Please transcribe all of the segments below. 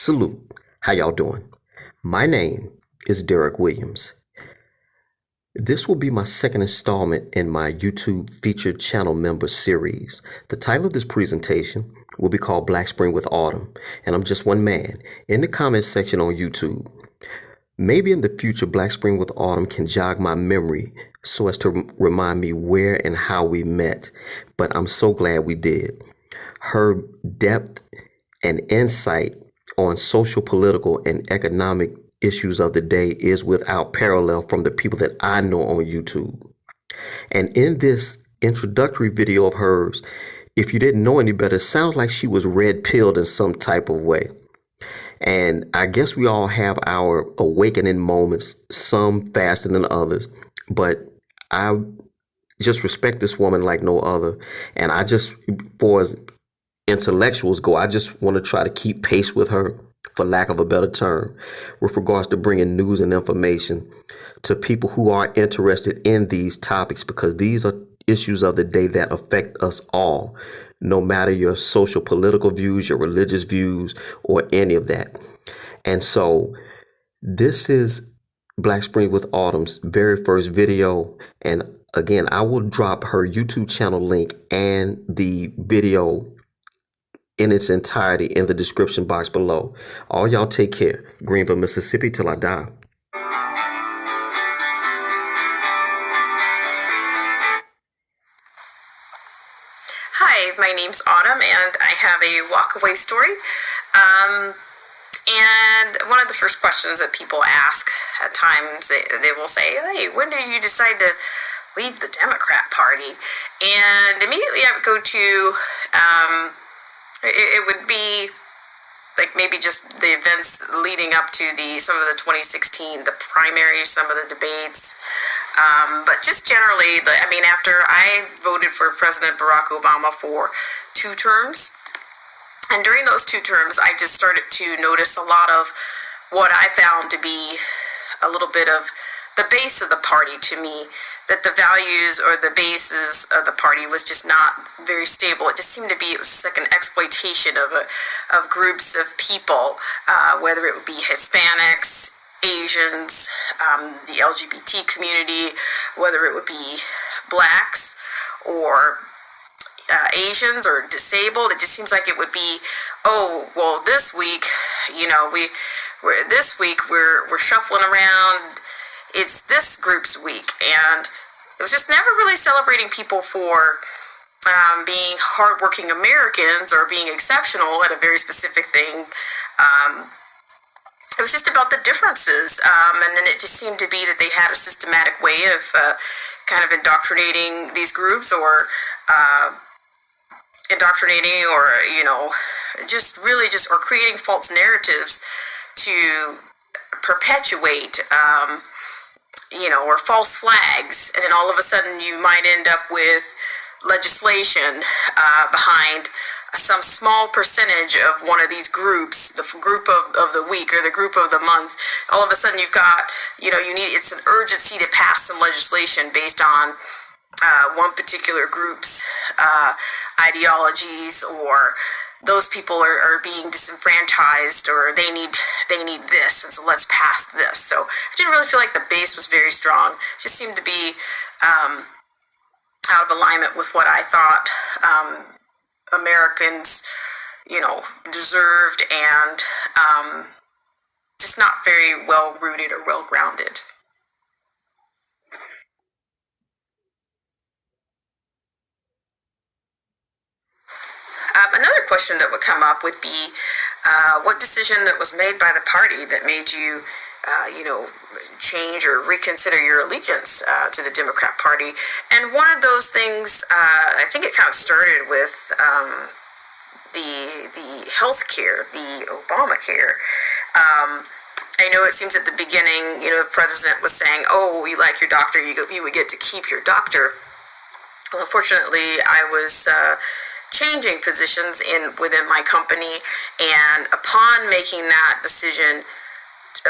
Salute. How y'all doing? My name is Derrick Williams. This will be my second installment in my YouTube featured channel member series. The title of this presentation will be called Black Spring with Autumn, and I'm just one man. In the comments section on YouTube, maybe in the future Black Spring with Autumn can jog my memory so as to remind me where and how we met, but I'm so glad we did. Her depth and insight on social, political, and economic issues of the day is without parallel from the people that I know on YouTube. And in this introductory video of hers, if you didn't know any better, it sounds like she was red-pilled in some type of way. And I guess we all have our awakening moments, some faster than others, but I just respect this woman like no other. And I just, for as intellectuals go, I just want to try to keep pace with her, for lack of a better term, with regards to bringing news and information to people who are interested in these topics, because these are issues of the day that affect us all, no matter your social, political views, your religious views, or any of that. And so this is Black Spring with Autumn's very first video. And again, I will drop her YouTube channel link and the video in its entirety in the description box below. All y'all take care. Greenville, Mississippi till I die. Hi, my name's Autumn, and I have a walkaway story. And one of the first questions that people ask at times, they will say, hey, when did you decide to leave the Democrat Party? And immediately I would go to, it would be like maybe just the events leading up to some of the 2016, the primaries, some of the debates. But just generally, after I voted for President Barack Obama for 2 terms, and during those 2 terms, I just started to notice a lot of what I found to be a little bit of the base of the party to me, that the values or the basis of the party was just not very stable. It just seemed to be, it was just like an exploitation of groups of people, whether it would be Hispanics, Asians, the LGBT community, whether it would be blacks or Asians or disabled. It just seems like it would be, oh, well, this week, we're shuffling around. It's this group's week, and it was just never really celebrating people for being hardworking Americans or being exceptional at a very specific thing. It was just about the differences, and then it just seemed to be that they had a systematic way of kind of indoctrinating these groups, or or creating false narratives to perpetuate or false flags, and then all of a sudden you might end up with legislation behind some small percentage of one of these groups, the group of the week or the group of the month. All of a sudden you've got, it's an urgency to pass some legislation based on one particular group's ideologies, or those people are being disenfranchised, or they need this, and so let's pass this. So I didn't really feel like the base was very strong. It just seemed to be out of alignment with what I thought Americans, deserved, and just not very well rooted or well grounded. Another question that would come up would be, what decision that was made by the party that made you, change or reconsider your allegiance to the Democrat Party? And one of those things, I think it kind of started with the health care, the Obamacare. I know it seems at the beginning, the president was saying, oh, you like your doctor, you would get to keep your doctor. Well, unfortunately, I was changing positions within my company, and upon making that decision,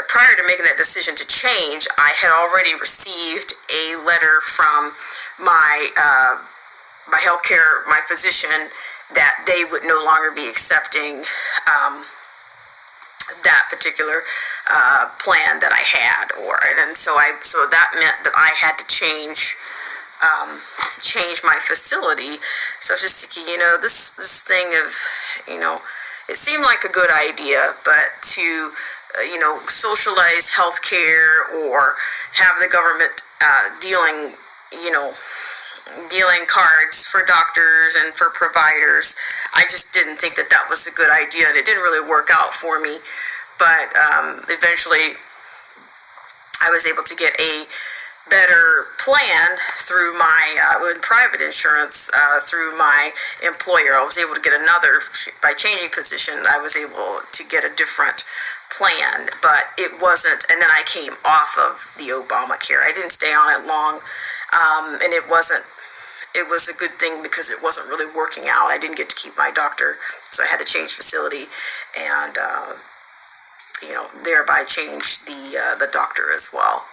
prior to making that decision to change, I had already received a letter from my healthcare, my physician, that they would no longer be accepting that particular plan that I had, and so that meant that I had to change my facility. So I was just thinking, this thing of, it seemed like a good idea, but to socialize healthcare or have the government dealing cards for doctors and for providers, I just didn't think that was a good idea, and it didn't really work out for me. But eventually I was able to get a better plan through my private insurance through my employer. I was able to get another, by changing position, I was able to get a different plan, but it wasn't, and then I came off of the Obamacare. I didn't stay on it long, and it was a good thing because it wasn't really working out. I didn't get to keep my doctor, so I had to change facility, and thereby change the doctor as well.